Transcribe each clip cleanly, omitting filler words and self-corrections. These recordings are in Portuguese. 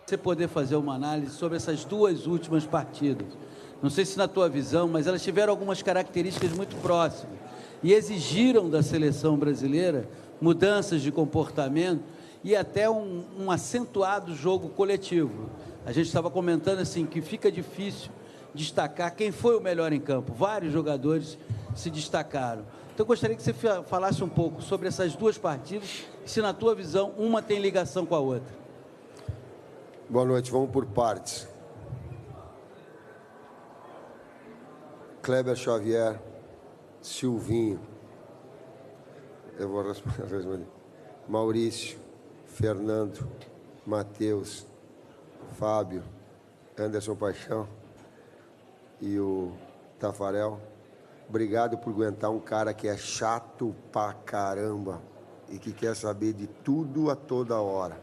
Você poder fazer uma análise sobre essas duas últimas partidas. Não sei se na tua visão, mas elas tiveram algumas características muito próximas e exigiram da seleção brasileira mudanças de comportamento e até um acentuado jogo coletivo. A gente estava comentando assim que fica difícil destacar quem foi o melhor em campo. Vários jogadores se destacaram. Então, eu gostaria que você falasse um pouco sobre essas duas partidas e se, na tua visão, uma tem ligação com a outra. Boa noite, vamos por partes. Kleber Xavier, Silvinho, eu vou responder. Maurício, Fernando, Matheus, Fábio, Anderson Paixão e o Tafarel. Obrigado por aguentar um cara que é chato pra caramba e que quer saber de tudo a toda hora.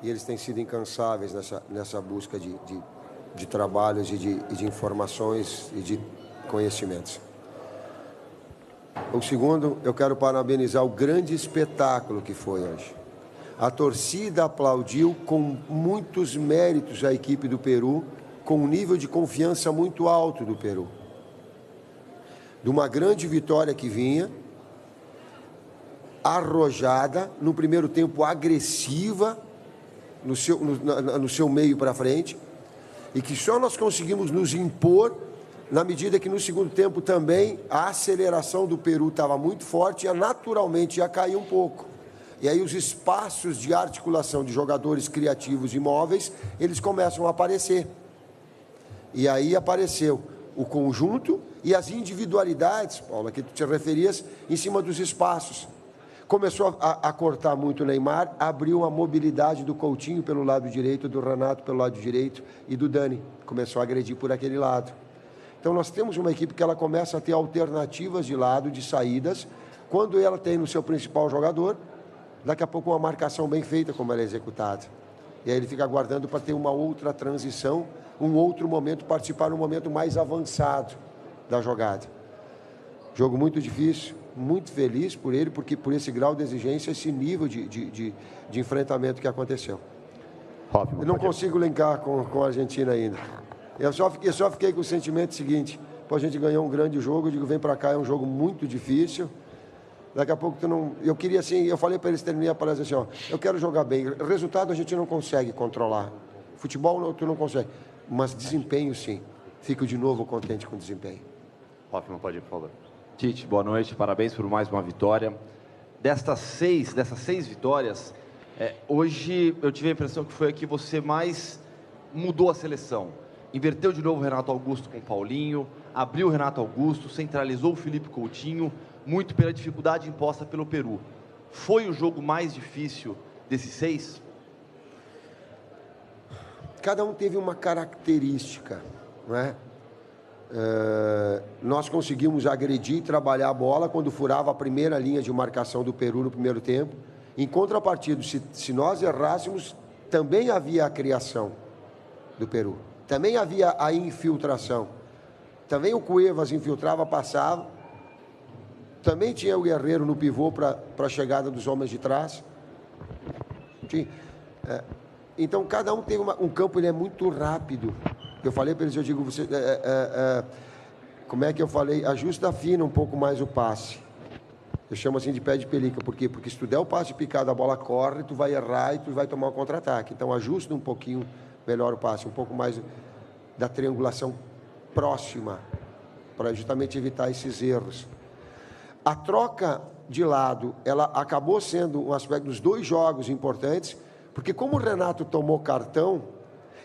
E eles têm sido incansáveis nessa busca de trabalhos e de informações e de conhecimentos. O segundo, eu quero parabenizar o grande espetáculo que foi hoje. A torcida aplaudiu com muitos méritos a equipe do Peru, com um nível de confiança muito alto do Peru. De uma grande vitória que vinha, arrojada, no primeiro tempo agressiva, no seu meio para frente, e que só nós conseguimos nos impor na medida que no segundo tempo também a aceleração do Peru estava muito forte e naturalmente ia cair um pouco. E aí os espaços de articulação de jogadores criativos e móveis, eles começam a aparecer. E aí apareceu o conjunto e as individualidades, Paulo, que tu te referias, em cima dos espaços. Começou a cortar muito o Neymar, abriu a mobilidade do Coutinho pelo lado direito, do Renato pelo lado direito e do Dani. Começou a agredir por aquele lado. Então nós temos uma equipe que ela começa a ter alternativas de lado, de saídas, quando ela tem no seu principal jogador, daqui a pouco uma marcação bem feita como ela é executada. E aí ele fica aguardando para ter uma outra transição, um outro momento, participar no momento mais avançado da jogada. Jogo muito difícil, muito feliz por ele, porque por esse grau de exigência, esse nível de enfrentamento que aconteceu. Eu não consigo linkar com a Argentina ainda. Eu só fiquei com o sentimento seguinte: pô, a gente ganhou um grande jogo, eu digo, vem para cá, é um jogo muito difícil. Daqui a pouco tu não... Eu queria assim, eu falei para eles terminar a palestra assim, ó, eu quero jogar bem. Resultado a gente não consegue controlar. Futebol tu não consegue. Mas desempenho sim. Fico de novo contente com o desempenho. Hoffman, pode ir, por favor. Tite, boa noite, parabéns por mais uma vitória. Dessas seis vitórias, hoje eu tive a impressão que foi a que você mais mudou a seleção. Inverteu de novo o Renato Augusto com o Paulinho, abriu o Renato Augusto, centralizou o Felipe Coutinho, muito pela dificuldade imposta pelo Peru. Foi o jogo mais difícil desses seis? Cada um teve uma característica, não é? Nós conseguimos agredir e trabalhar a bola quando furava a primeira linha de marcação do Peru no primeiro tempo. Em contrapartida, se nós errássemos, também havia a criação do Peru. Também havia a infiltração. Também o Cuevas infiltrava, passava. Também tinha o Guerreiro no pivô para a chegada dos homens de trás. Então, cada um tem um campo, ele é muito rápido. Eu falei para eles, eu digo, você, como é que eu falei? Ajusta, afina um pouco mais o passe. Eu chamo assim de pé de pelica. Por quê? Porque se tu der o passe picado, a bola corre, tu vai errar e tu vai tomar um contra-ataque. Então, ajusta um pouquinho melhor o passe, um pouco mais da triangulação próxima, para justamente evitar esses erros. A troca de lado, ela acabou sendo um aspecto dos dois jogos importantes, porque como o Renato tomou cartão,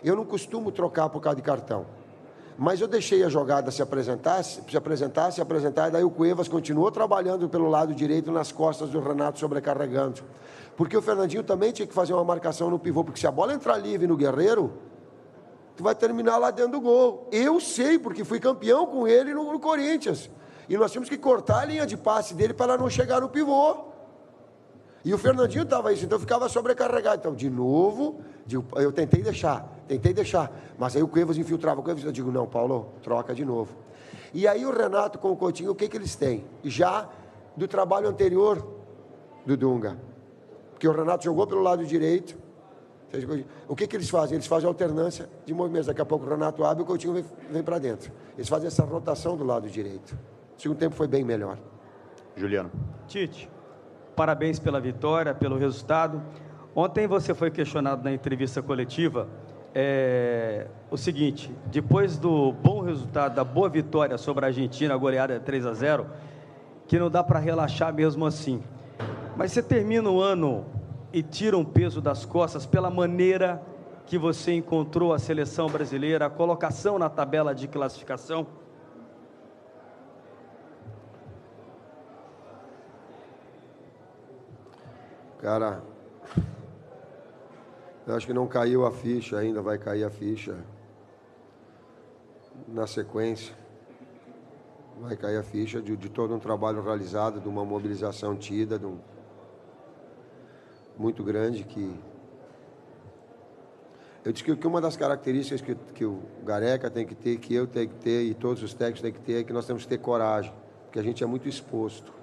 eu não costumo trocar por causa de cartão. Mas eu deixei a jogada se apresentar, e daí o Cuevas continuou trabalhando pelo lado direito nas costas do Renato, sobrecarregando. Porque o Fernandinho também tinha que fazer uma marcação no pivô, porque se a bola entrar livre no Guerreiro, tu vai terminar lá dentro do gol. Eu sei, porque fui campeão com ele no Corinthians. E nós tínhamos que cortar a linha de passe dele para ela não chegar no pivô. E o Fernandinho estava isso, então ficava sobrecarregado. Então, de novo, eu tentei deixar. Mas aí o Cuevas infiltrava. Eu digo, não, Paulo, troca de novo. E aí o Renato com o Coutinho, o que eles têm? Já do trabalho anterior do Dunga. Porque o Renato jogou pelo lado direito, O que eles fazem? Eles fazem alternância de movimentos. Daqui a pouco o Renato abre e o Coutinho vem para dentro. Eles fazem essa rotação do lado direito. O segundo tempo foi bem melhor. Juliano. Tite, parabéns pela vitória, pelo resultado. Ontem você foi questionado na entrevista coletiva o seguinte: depois do bom resultado, da boa vitória sobre a Argentina, a goleada 3-0, que não dá para relaxar mesmo assim. Mas você termina o ano e tira um peso das costas pela maneira que você encontrou a seleção brasileira, a colocação na tabela de classificação? Cara, eu acho que não caiu a ficha ainda, vai cair a ficha na sequência. Vai cair a ficha de todo um trabalho realizado, de uma mobilização tida, muito grande, que... Eu disse que uma das características que o Gareca tem que ter, que eu tenho que ter e todos os técnicos têm que ter, é que nós temos que ter coragem, porque a gente é muito exposto.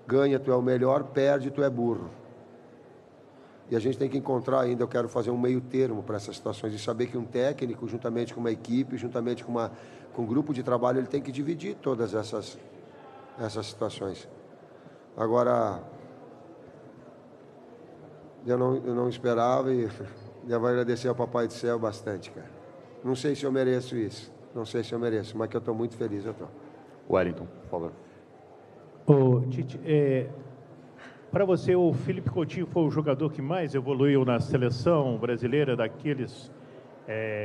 Ganha, tu é o melhor, perde, tu é burro. E a gente tem que encontrar ainda, eu quero fazer um meio termo para essas situações, e saber que um técnico, juntamente com uma equipe, juntamente com um grupo de trabalho, ele tem que dividir todas essas situações. Agora, eu não esperava e já vou agradecer ao Papai do Céu bastante, cara. Não sei se eu mereço isso, não sei se eu mereço, mas que eu estou muito feliz, eu estou. Wellington, por favor. Ô, Tite, para você, o Felipe Coutinho foi o jogador que mais evoluiu na seleção brasileira, daqueles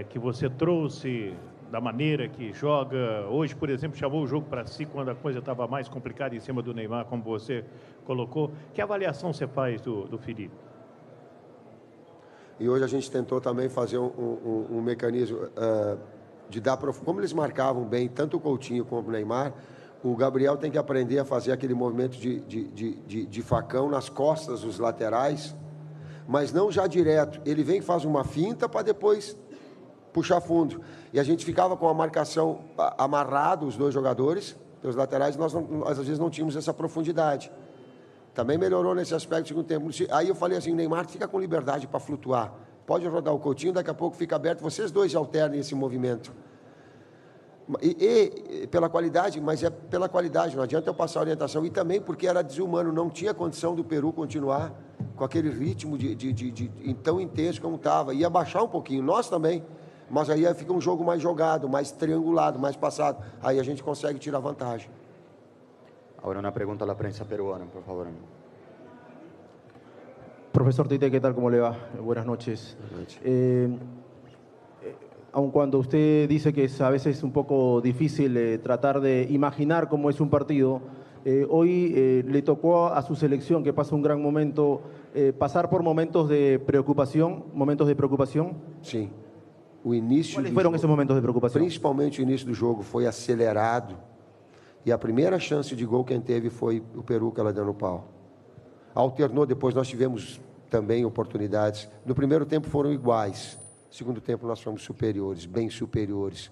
que você trouxe, da maneira que joga. Hoje, por exemplo, chamou o jogo para si quando a coisa estava mais complicada em cima do Neymar, como você colocou. Que avaliação você faz do Felipe? E hoje a gente tentou também fazer um mecanismo de dar... Como eles marcavam bem, tanto o Coutinho como o Neymar, o Gabriel tem que aprender a fazer aquele movimento de facão nas costas dos laterais, mas não já direto. Ele vem e faz uma finta para depois puxar fundo. E a gente ficava com a marcação amarrada, os dois jogadores, os laterais, nós às vezes não tínhamos essa profundidade. Também melhorou nesse aspecto no segundo tempo. Aí eu falei assim, Neymar, fica com liberdade para flutuar. Pode rodar o Coutinho, daqui a pouco fica aberto, vocês dois alternem esse movimento. E pela qualidade, mas é pela qualidade, não adianta eu passar a orientação. E também porque era desumano, não tinha condição do Peru continuar com aquele ritmo tão intenso como estava. Ia baixar um pouquinho, nós também, mas aí fica um jogo mais jogado, mais triangulado, mais passado. Aí a gente consegue tirar vantagem. Ahora una pregunta a la prensa peruana, por favor. Profesor Tite, ¿qué tal? ¿Cómo le va? Buenas noches. Aun cuando usted dice que es a veces un poco difícil tratar de imaginar cómo es un partido, hoy le tocó a su selección, que pasa un gran momento, pasar por momentos de preocupación. Sim. O início ¿Cuáles fueron esos momentos de preocupación? Principalmente o início do jogo foi acelerado. E a primeira chance de gol quem teve foi o Peru, que ela deu no pau. Alternou, depois nós tivemos também oportunidades. No primeiro tempo foram iguais. No segundo tempo nós fomos superiores, bem superiores.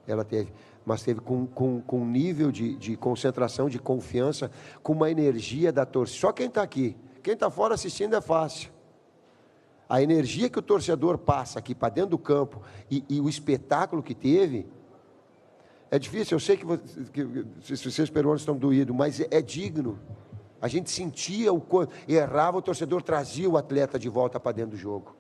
Ela teve, mas teve com um nível de concentração, de confiança, com uma energia da torcida. Só quem está aqui, quem está fora assistindo é fácil. A energia que o torcedor passa aqui para dentro do campo e o espetáculo que teve... É difícil, eu sei que vocês peruanos estão doídos, mas é digno. A gente sentia o quanto errava, o torcedor trazia o atleta de volta para dentro do jogo.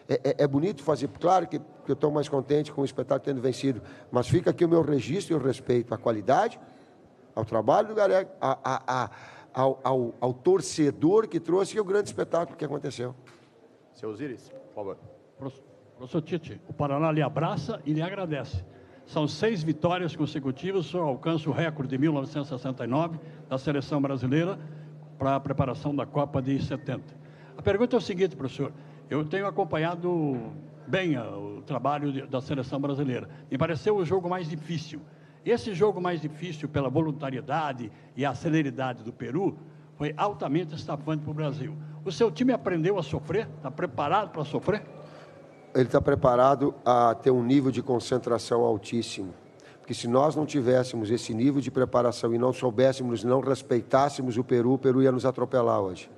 É bonito fazer, claro que eu estou mais contente com o espetáculo tendo vencido, mas fica aqui o meu registro e o respeito à qualidade, ao trabalho do Gareca, ao torcedor que trouxe e o grande espetáculo que aconteceu. Seu Osiris, por favor. Professor Tite, o Paraná lhe abraça e lhe agradece. São 6 vitórias consecutivas, o senhor alcança o recorde de 1969 da seleção brasileira para a preparação da Copa de 70. A pergunta é o seguinte, professor, eu tenho acompanhado bem o trabalho da seleção brasileira. Me pareceu o jogo mais difícil. Esse jogo mais difícil, pela voluntariedade e a celeridade do Peru, foi altamente estafante para o Brasil. O seu time aprendeu a sofrer? Está preparado para sofrer? Ele está preparado a ter um nível de concentração altíssimo. Porque se nós não tivéssemos esse nível de preparação e não soubéssemos, não respeitássemos o Peru ia nos atropelar hoje.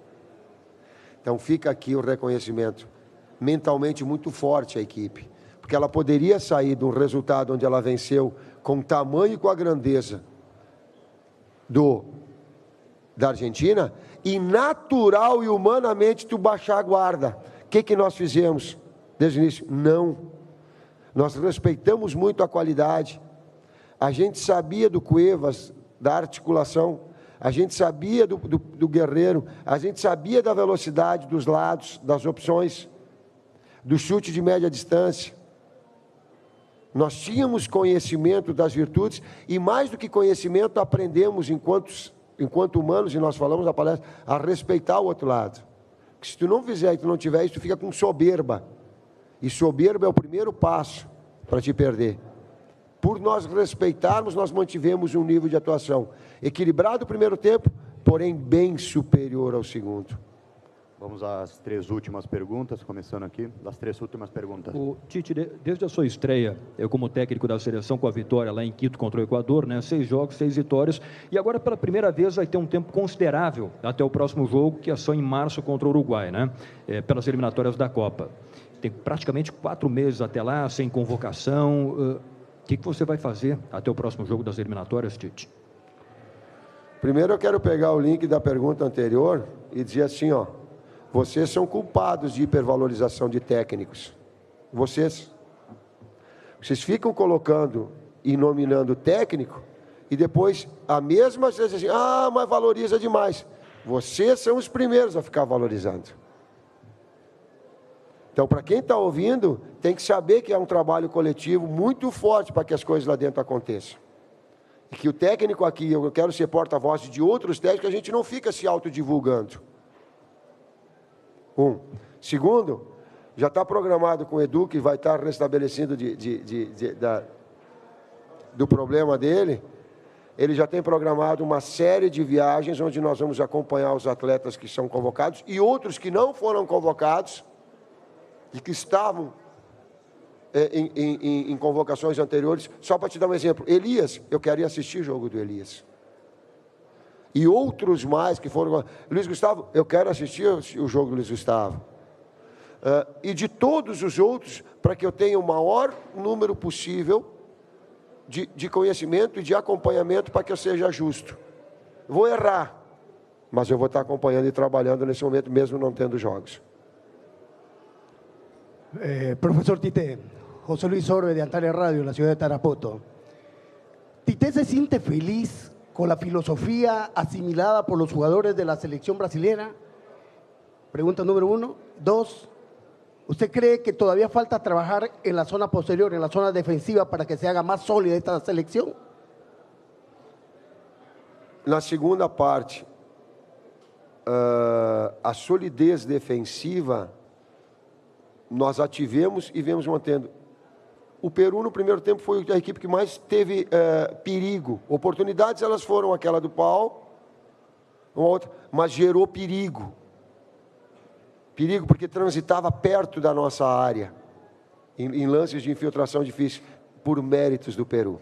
Então fica aqui o reconhecimento mentalmente muito forte à equipe, porque ela poderia sair de um resultado onde ela venceu com o tamanho e com a grandeza da Argentina, e natural e humanamente tu baixar a guarda. O que nós fizemos desde o início? Não. Nós respeitamos muito a qualidade. A gente sabia do Cuevas, da articulação, a gente sabia do Guerreiro, a gente sabia da velocidade dos lados, das opções, do chute de média distância. Nós tínhamos conhecimento das virtudes, e mais do que conhecimento, aprendemos enquanto humanos, e nós falamos na palestra, a respeitar o outro lado. Porque se tu não fizer e tu não tiver isso, tu fica com soberba. E soberba é o primeiro passo para te perder. Por nós respeitarmos, nós mantivemos um nível de atuação equilibrado no primeiro tempo, porém bem superior ao segundo. Vamos às 3 últimas perguntas, começando aqui, das 3 últimas perguntas. O Tite, desde a sua estreia como técnico da seleção com a vitória lá em Quito contra o Equador, né, 6 jogos, 6 vitórias, e agora pela primeira vez vai ter um tempo considerável até o próximo jogo, que é só em março contra o Uruguai, né, pelas eliminatórias da Copa. Tem praticamente 4 meses até lá, sem convocação. O que você vai fazer até o próximo jogo das eliminatórias, Tite? Primeiro eu quero pegar o link da pergunta anterior e dizer assim, ó, vocês são culpados de hipervalorização de técnicos. Vocês ficam colocando e nominando técnico e depois a mesma coisa assim, mas valoriza demais. Vocês são os primeiros a ficar valorizando. Então, para quem está ouvindo, tem que saber que é um trabalho coletivo muito forte para que as coisas lá dentro aconteçam. E que o técnico aqui, eu quero ser porta-voz de outros técnicos, a gente não fica se autodivulgando. Segundo, já está programado com o Edu, que vai estar restabelecido do problema dele. Ele já tem programado uma série de viagens, onde nós vamos acompanhar os atletas que são convocados e outros que não foram convocados, e que estavam em convocações anteriores. Só para te dar um exemplo, Elias, eu quero ir assistir o jogo do Elias. E outros mais que foram... Luiz Gustavo, eu quero assistir o jogo do Luiz Gustavo. E de todos os outros, para que eu tenha o maior número possível de conhecimento e de acompanhamento, para que eu seja justo. Vou errar, mas eu vou estar acompanhando e trabalhando nesse momento, mesmo não tendo jogos. Profesor Tite, José Luis Orbe de Antalya Radio, la ciudad de Tarapoto. ¿Tite se siente feliz con la filosofía asimilada por los jugadores de la selección brasileña? Pregunta número 1. 2. ¿Usted cree que todavía falta trabajar en la zona posterior, en la zona defensiva, para que se haga más sólida esta selección? Na segunda parte, a solidez defensiva nós ativemos e viemos mantendo. O Peru, no primeiro tempo, foi a equipe que mais teve perigo. Oportunidades, elas foram aquela do pau, uma outra, mas gerou perigo. Perigo porque transitava perto da nossa área, em lances de infiltração difícil, por méritos do Peru.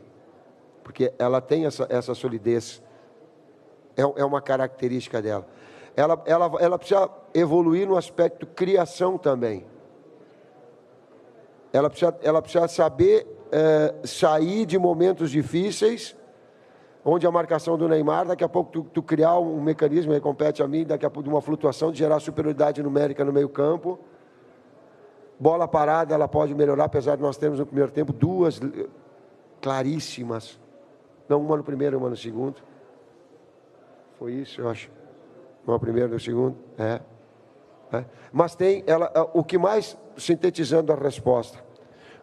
Porque ela tem essa solidez, é uma característica dela. Ela precisa evoluir no aspecto criação também. Ela precisa saber sair de momentos difíceis, onde a marcação do Neymar, daqui a pouco tu criar um mecanismo, aí compete a mim, daqui a pouco de uma flutuação, de gerar superioridade numérica no meio campo. Bola parada, ela pode melhorar, apesar de nós termos no primeiro tempo 2 claríssimas. Não, uma no primeiro e uma no segundo. Foi isso, eu acho. Uma primeira e no segundo. Mas tem, o que mais, sintetizando a resposta,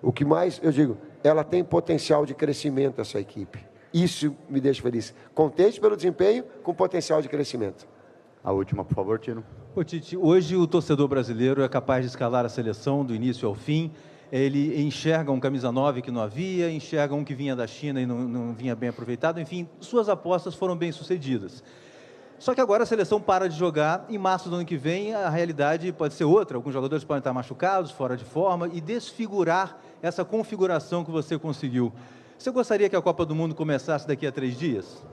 o que mais, eu digo, ela tem potencial de crescimento, essa equipe. Isso me deixa feliz. Contente pelo desempenho, com potencial de crescimento. A última, por favor, Tino. Ô, Tite, hoje o torcedor brasileiro é capaz de escalar a seleção do início ao fim. Ele enxerga um camisa 9 que não havia, enxerga um que vinha da China e não vinha bem aproveitado. Enfim, suas apostas foram bem sucedidas. Só que agora a seleção para de jogar, em março do ano que vem a realidade pode ser outra. Alguns jogadores podem estar machucados, fora de forma, e desfigurar essa configuração que você conseguiu. Você gostaria que a Copa do Mundo começasse daqui a 3 dias?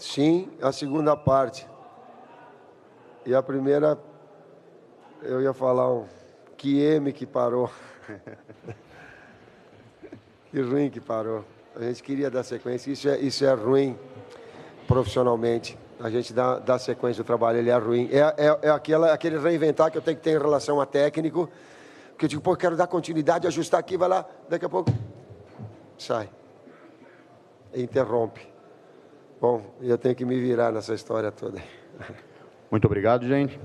Sim, a segunda parte. E a primeira, eu ia falar um que parou. Que ruim que parou. A gente queria dar sequência, isso é ruim profissionalmente. A gente dá sequência do trabalho, ele é ruim. É aquele reinventar que eu tenho que ter em relação a técnico, porque eu digo, pô, quero dar continuidade, ajustar aqui, vai lá, daqui a pouco sai. Interrompe. Bom, eu tenho que me virar nessa história toda. Muito obrigado, gente.